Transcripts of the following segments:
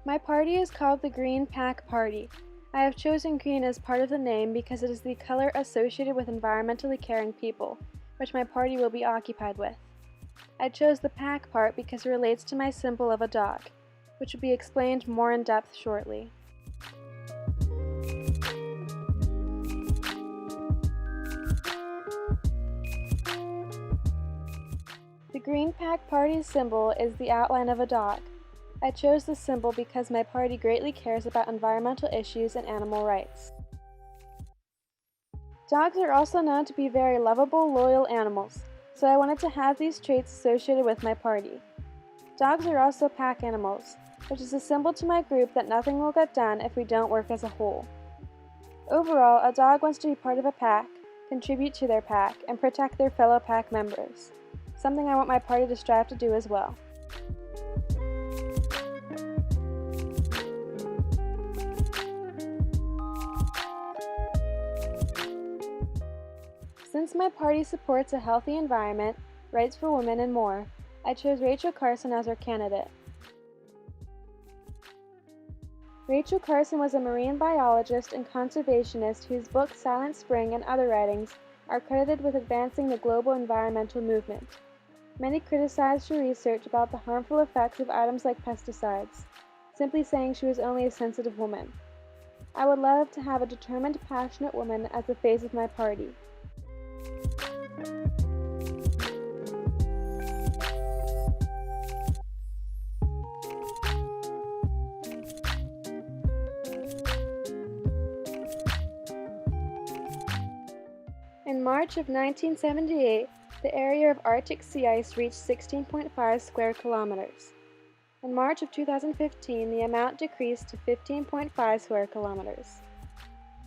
My party is called the Green Pack Party. I have chosen green as part of the name because it is the color associated with environmentally caring people, which my party will be occupied with. I chose the pack part because it relates to my symbol of a dog, which will be explained more in depth shortly. The Green Pack Party's symbol is the outline of a dog. I chose this symbol because my party greatly cares about environmental issues and animal rights. Dogs are also known to be very lovable, loyal animals, so I wanted to have these traits associated with my party. Dogs are also pack animals, which is a symbol to my group that nothing will get done if we don't work as a whole. Overall, a dog wants to be part of a pack, contribute to their pack, and protect their fellow pack members, something I want my party to strive to do as well. Since my party supports a healthy environment, rights for women, and more, I chose Rachel Carson as our candidate. Rachel Carson was a marine biologist and conservationist whose book Silent Spring and other writings are credited with advancing the global environmental movement. Many criticized her research about the harmful effects of items like pesticides, simply saying she was only a sensitive woman. I would love to have a determined, passionate woman as the face of my party. In March of 1978, the area of Arctic sea ice reached 16.5 square kilometers. In March of 2015, the amount decreased to 15.5 square kilometers.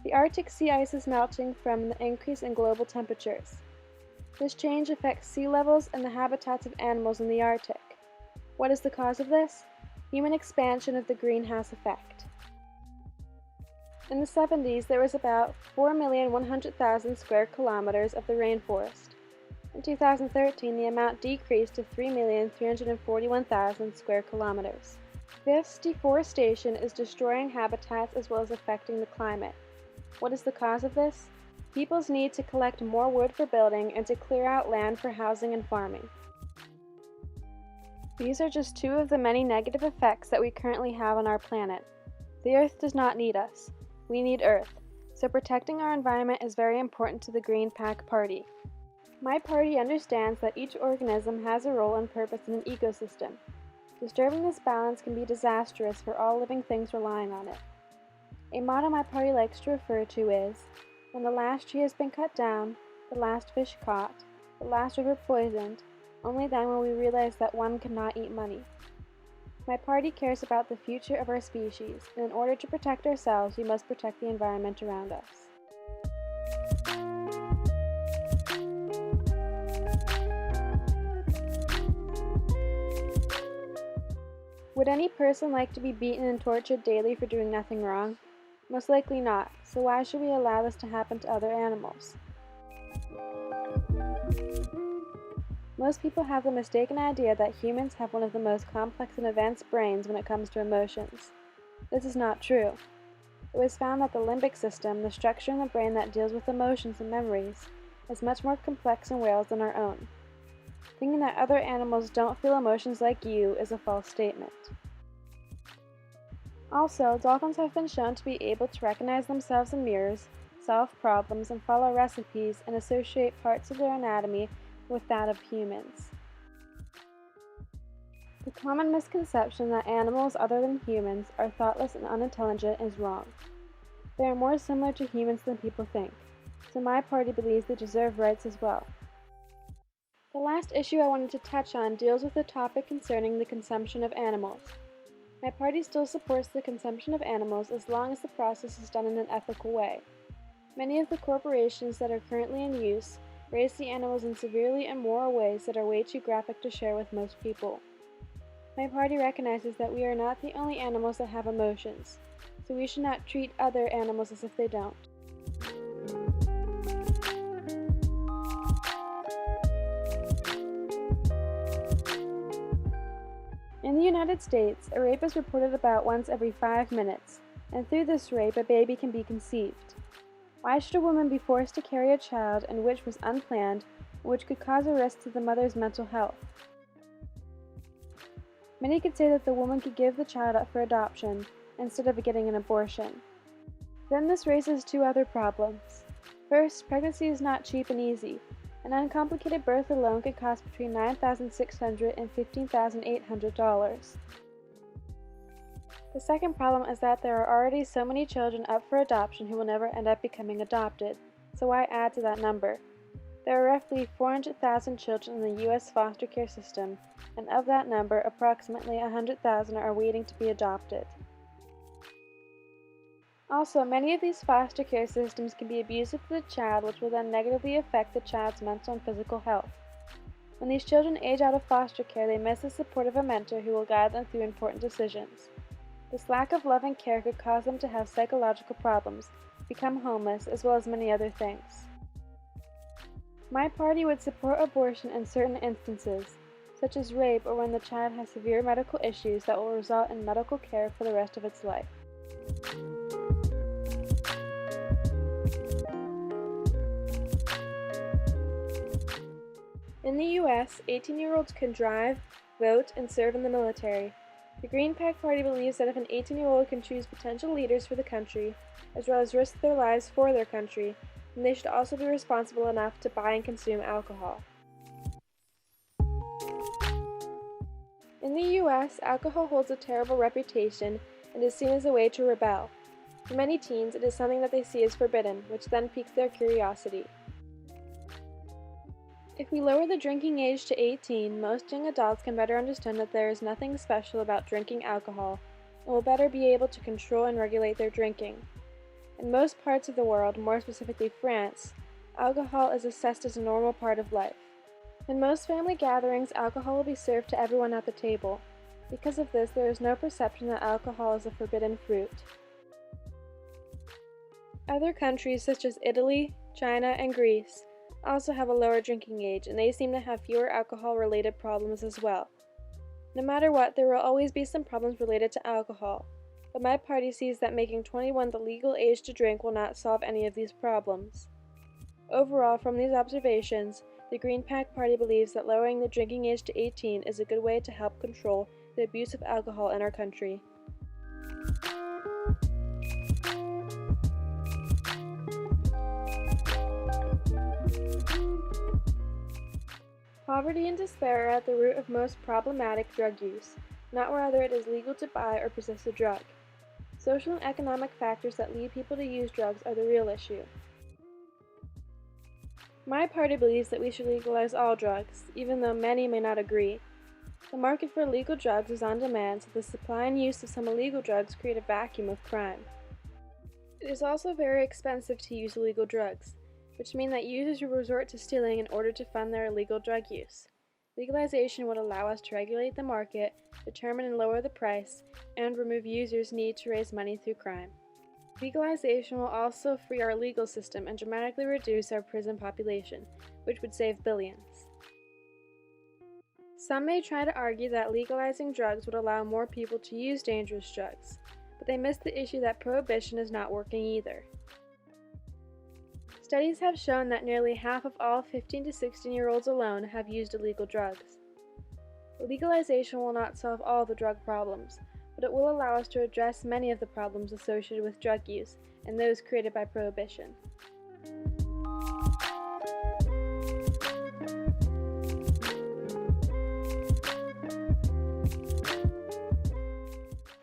The Arctic sea ice is melting from the increase in global temperatures. This change affects sea levels and the habitats of animals in the Arctic. What is the cause of this? Human expansion of the greenhouse effect. In the 70s, there was about 4,100,000 square kilometers of the rainforest. In 2013, the amount decreased to 3,341,000 square kilometers. This deforestation is destroying habitats as well as affecting the climate. What is the cause of this? People's need to collect more wood for building and to clear out land for housing and farming. These are just two of the many negative effects that we currently have on our planet. The Earth does not need us. We need Earth, so protecting our environment is very important to the Green Pack Party. My party understands that each organism has a role and purpose in an ecosystem. Disturbing this balance can be disastrous for all living things relying on it. A motto my party likes to refer to is, when the last tree has been cut down, the last fish caught, the last river poisoned, only then will we realize that one cannot eat money. My party cares about the future of our species, and in order to protect ourselves, we must protect the environment around us. Would any person like to be beaten and tortured daily for doing nothing wrong? Most likely not, so why should we allow this to happen to other animals? Most people have the mistaken idea that humans have one of the most complex and advanced brains when it comes to emotions. This is not true. It was found that the limbic system, the structure in the brain that deals with emotions and memories, is much more complex in whales than our own. Thinking that other animals don't feel emotions like you is a false statement. Also, dolphins have been shown to be able to recognize themselves in mirrors, solve problems, and follow recipes and associate parts of their anatomy with that of humans. The common misconception that animals other than humans are thoughtless and unintelligent is wrong. They are more similar to humans than people think, so my party believes they deserve rights as well. The last issue I wanted to touch on deals with the topic concerning the consumption of animals. My party still supports the consumption of animals as long as the process is done in an ethical way. Many of the corporations that are currently in use raise the animals in severely immoral ways that are way too graphic to share with most people. My party recognizes that we are not the only animals that have emotions, so we should not treat other animals as if they don't. In the United States, a rape is reported about once every 5 minutes, and through this rape, a baby can be conceived. Why should a woman be forced to carry a child and which was unplanned, which could cause a risk to the mother's mental health? Many could say that the woman could give the child up for adoption instead of getting an abortion. Then this raises two other problems. First, pregnancy is not cheap and easy. An uncomplicated birth alone could cost between $9,600 and $15,800. The second problem is that there are already so many children up for adoption who will never end up becoming adopted, so why add to that number? There are roughly 400,000 children in the U.S. foster care system, and of that number, approximately 100,000 are waiting to be adopted. Also, many of these foster care systems can be abusive to the child, which will then negatively affect the child's mental and physical health. When these children age out of foster care, they miss the support of a mentor who will guide them through important decisions. This lack of love and care could cause them to have psychological problems, become homeless, as well as many other things. My party would support abortion in certain instances, such as rape or when the child has severe medical issues that will result in medical care for the rest of its life. In the U.S., 18-year-olds can drive, vote, and serve in the military. The Green Pack Party believes that if an 18-year-old can choose potential leaders for the country, as well as risk their lives for their country, then they should also be responsible enough to buy and consume alcohol. In the U.S., alcohol holds a terrible reputation and is seen as a way to rebel. For many teens, it is something that they see as forbidden, which then piques their curiosity. If we lower the drinking age to 18, most young adults can better understand that there is nothing special about drinking alcohol and will better be able to control and regulate their drinking. In most parts of the world, more specifically France, alcohol is assessed as a normal part of life. In most family gatherings, alcohol will be served to everyone at the table. Because of this, there is no perception that alcohol is a forbidden fruit. Other countries such as Italy, China, and Greece also have a lower drinking age, and they seem to have fewer alcohol-related problems as well. No matter what, there will always be some problems related to alcohol, but my party sees that making 21 the legal age to drink will not solve any of these problems. Overall, from these observations, the Green Pack Party believes that lowering the drinking age to 18 is a good way to help control the abuse of alcohol in our country. Poverty and despair are at the root of most problematic drug use, not whether it is legal to buy or possess a drug. Social and economic factors that lead people to use drugs are the real issue. My party believes that we should legalize all drugs, even though many may not agree. The market for illegal drugs is on demand, so the supply and use of some illegal drugs create a vacuum of crime. It is also very expensive to use illegal drugs, which means that users will resort to stealing in order to fund their illegal drug use. Legalization would allow us to regulate the market, determine and lower the price, and remove users' need to raise money through crime. Legalization will also free our legal system and dramatically reduce our prison population, which would save billions. Some may try to argue that legalizing drugs would allow more people to use dangerous drugs, but they miss the issue that prohibition is not working either. Studies have shown that nearly half of all 15 to 16-year-olds alone have used illegal drugs. Legalization will not solve all the drug problems, but it will allow us to address many of the problems associated with drug use and those created by prohibition.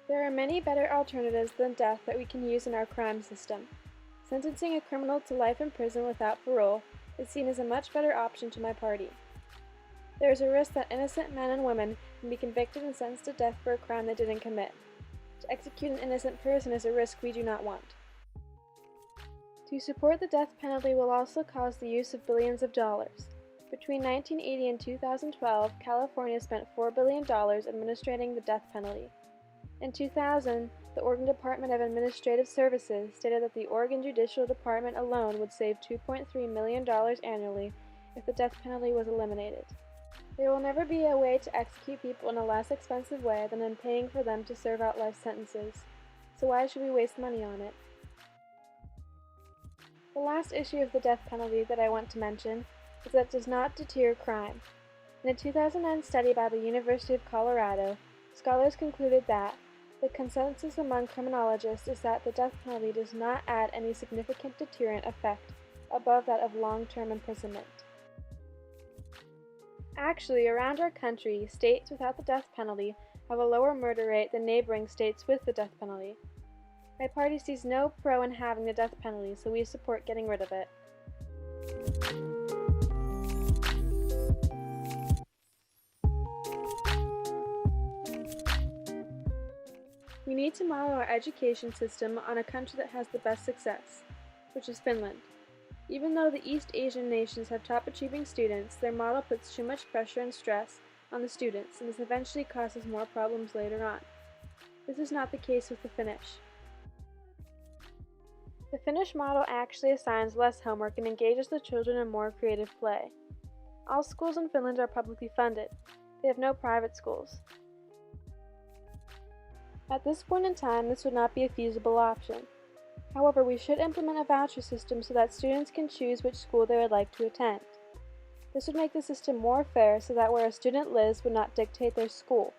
There are many better alternatives than death that we can use in our crime system. Sentencing a criminal to life in prison without parole is seen as a much better option to my party. There is a risk that innocent men and women can be convicted and sentenced to death for a crime they didn't commit. To execute an innocent person is a risk we do not want. To support the death penalty will also cause the use of billions of dollars. Between 1980 and 2012, California spent $4 billion administrating the death penalty. In 2000, the Oregon Department of Administrative Services stated that the Oregon Judicial Department alone would save $2.3 million annually if the death penalty was eliminated. There will never be a way to execute people in a less expensive way than in paying for them to serve out life sentences. So why should we waste money on it? The last issue of the death penalty that I want to mention is that it does not deter crime. In a 2009 study by the University of Colorado, scholars concluded that the consensus among criminologists is that the death penalty does not add any significant deterrent effect above that of long-term imprisonment. Actually, around our country, states without the death penalty have a lower murder rate than neighboring states with the death penalty. My party sees no pro in having the death penalty, so we support getting rid of it. We need to model our education system on a country that has the best success, which is Finland. Even though the East Asian nations have top-achieving students, their model puts too much pressure and stress on the students, and this eventually causes more problems later on. This is not the case with the Finnish. The Finnish model actually assigns less homework and engages the children in more creative play. All schools in Finland are publicly funded. They have no private schools. At this point in time, this would not be a feasible option. However, we should implement a voucher system so that students can choose which school they would like to attend. This would make the system more fair so that where a student lives would not dictate their school.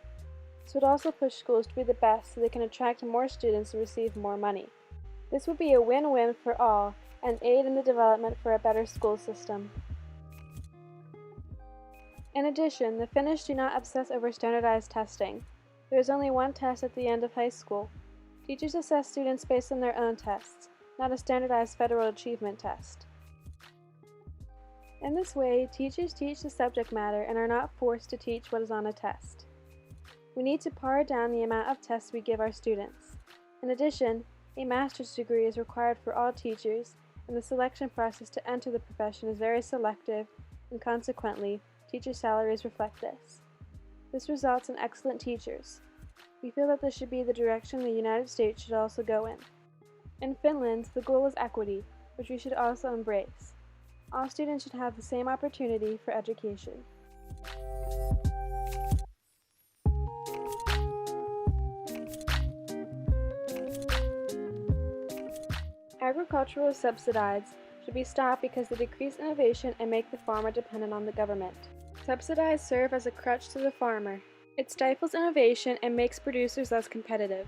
This would also push schools to be the best so they can attract more students and receive more money. This would be a win-win for all and aid in the development for a better school system. In addition, the Finnish do not obsess over standardized testing. There is only one test at the end of high school. Teachers assess students based on their own tests, not a standardized federal achievement test. In this way, teachers teach the subject matter and are not forced to teach what is on a test. We need to pare down the amount of tests we give our students. In addition, a master's degree is required for all teachers, and the selection process to enter the profession is very selective, and consequently, teacher salaries reflect this. This results in excellent teachers. We feel that this should be the direction the United States should also go in. In Finland, the goal is equity, which we should also embrace. All students should have the same opportunity for education. Agricultural subsidies should be stopped because they decrease innovation and make the farmer dependent on the government. Subsidies serve as a crutch to the farmer. It stifles innovation and makes producers less competitive.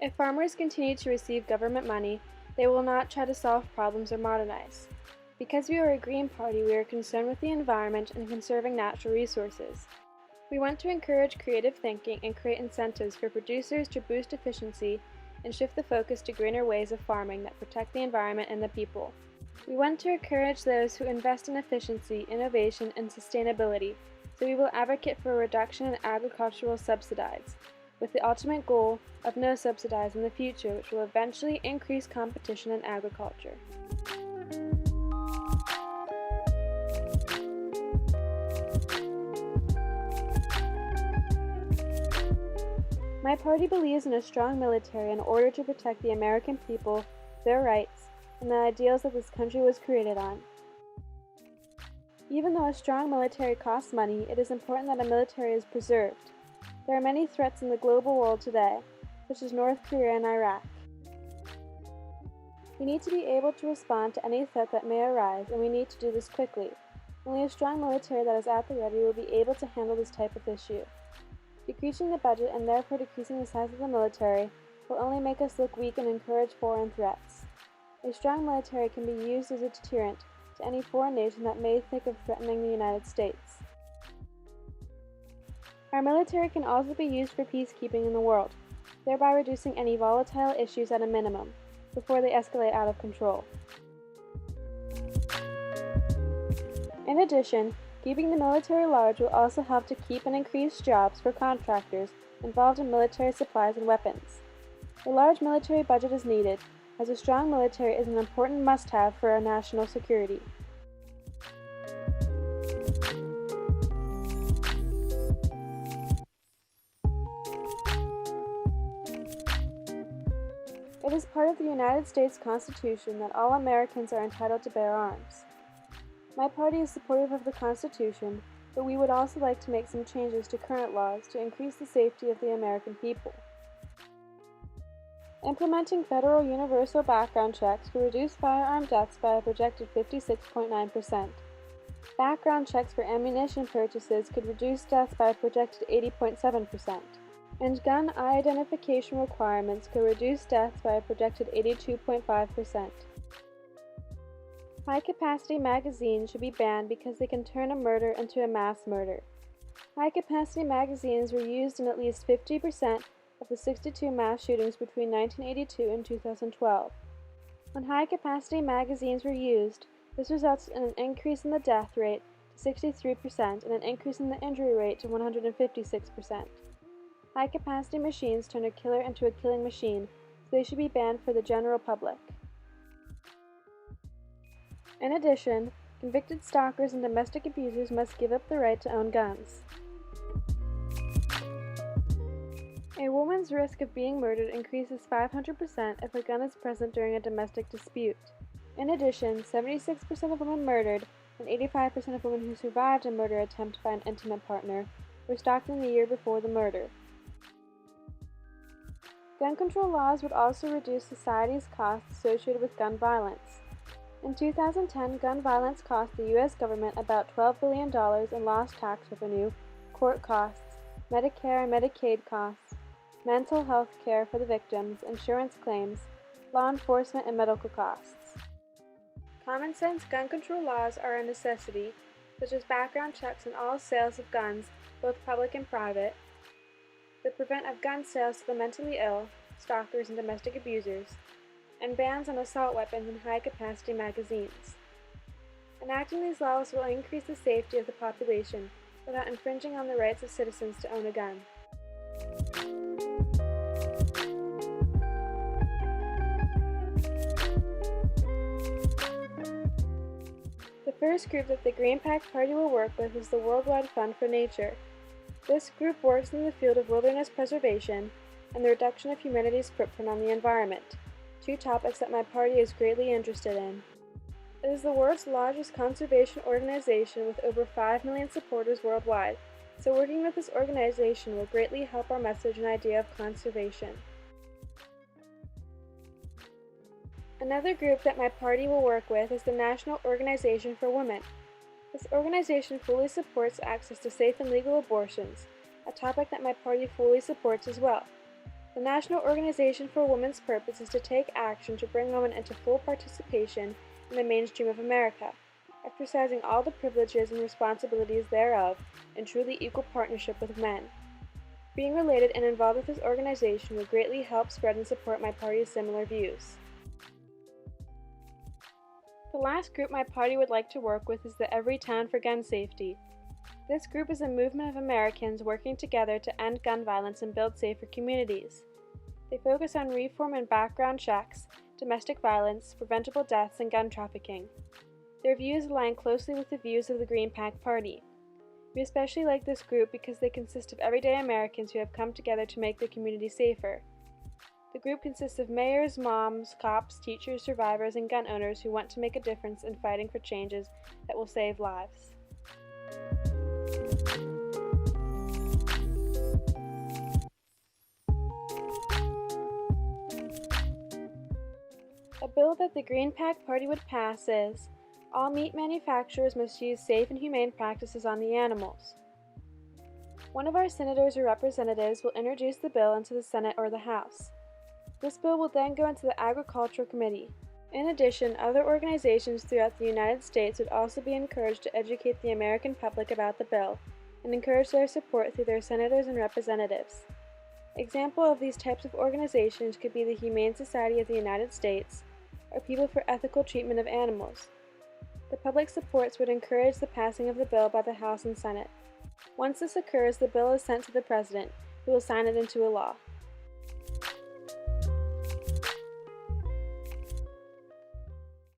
If farmers continue to receive government money, they will not try to solve problems or modernize. Because we are a Green Party, we are concerned with the environment and conserving natural resources. We want to encourage creative thinking and create incentives for producers to boost efficiency and shift the focus to greener ways of farming that protect the environment and the people. We want to encourage those who invest in efficiency, innovation, and sustainability, so we will advocate for a reduction in agricultural subsidies, with the ultimate goal of no subsidies in the future, which will eventually increase competition in agriculture. My party believes in a strong military in order to protect the American people, their rights, and the ideals that this country was created on. Even though a strong military costs money, it is important that a military is preserved. There are many threats in the global world today, such as North Korea and Iraq. We need to be able to respond to any threat that may arise, and we need to do this quickly. Only a strong military that is at the ready will be able to handle this type of issue. Decreasing the budget and therefore decreasing the size of the military will only make us look weak and encourage foreign threats. A strong military can be used as a deterrent to any foreign nation that may think of threatening the United States. Our military can also be used for peacekeeping in the world, thereby reducing any volatile issues at a minimum, before they escalate out of control. In addition, keeping the military large will also help to keep and increase jobs for contractors involved in military supplies and weapons. A large military budget is needed, as a strong military is an important must-have for our national security. It is part of the United States Constitution that all Americans are entitled to bear arms. My party is supportive of the Constitution but we would also like to make some changes to current laws to increase the safety of the American people. Implementing federal universal background checks will reduce firearm deaths by a projected 56.9%. Background checks for ammunition purchases could reduce deaths by a projected 80.7%. And gun eye identification requirements could reduce deaths by a projected 82.5%. High-capacity magazines should be banned because they can turn a murder into a mass murder. High-capacity magazines were used in at least 50% of the 62 mass shootings between 1982 and 2012. When high-capacity magazines were used, this resulted in an increase in the death rate to 63% and an increase in the injury rate to 156%. High-capacity machines turn a killer into a killing machine, so they should be banned for the general public. In addition, convicted stalkers and domestic abusers must give up the right to own guns. A woman's risk of being murdered increases 500% if a gun is present during a domestic dispute. In addition, 76% of women murdered and 85% of women who survived a murder attempt by an intimate partner were stalked in the year before the murder. Gun control laws would also reduce society's costs associated with gun violence. In 2010, gun violence cost the U.S. government about $12 billion in lost tax revenue, court costs, Medicare and Medicaid costs, mental health care for the victims, insurance claims, law enforcement, and medical costs. Common sense gun control laws are a necessity, such as background checks on all sales of guns, both public and private, the prevent of gun sales to the mentally ill, stalkers, and domestic abusers, and bans on assault weapons and high-capacity magazines. Enacting these laws will increase the safety of the population without infringing on the rights of citizens to own a gun. The first group that the Green PAC Party will work with is the Worldwide Fund for Nature. This group works in the field of wilderness preservation and the reduction of humanity's footprint on the environment, two topics that my party is greatly interested in. It is the world's largest conservation organization with over 5 million supporters worldwide, so working with this organization will greatly help our message and idea of conservation. Another group that my party will work with is the National Organization for Women. This organization fully supports access to safe and legal abortions, a topic that my party fully supports as well. The National Organization for Women's purpose is to take action to bring women into full participation in the mainstream of America, exercising all the privileges and responsibilities thereof in truly equal partnership with men. Being related and involved with this organization will greatly help spread and support my party's similar views. The last group my party would like to work with is the Every Town for Gun Safety. This group is a movement of Americans working together to end gun violence and build safer communities. They focus on reform and background checks, domestic violence, preventable deaths, and gun trafficking. Their views align closely with the views of the Green PAC Party. We especially like this group because they consist of everyday Americans who have come together to make their community safer. The group consists of mayors, moms, cops, teachers, survivors, and gun owners who want to make a difference in fighting for changes that will save lives. A bill that the Green PAC Party would pass is, all meat manufacturers must use safe and humane practices on the animals. One of our senators or representatives will introduce the bill into the Senate or the House. This bill will then go into the Agricultural Committee. In addition, other organizations throughout the United States would also be encouraged to educate the American public about the bill and encourage their support through their senators and representatives. Example of these types of organizations could be the Humane Society of the United States or People for Ethical Treatment of Animals. The public supports would encourage the passing of the bill by the House and Senate. Once this occurs, the bill is sent to the President, who will sign it into a law.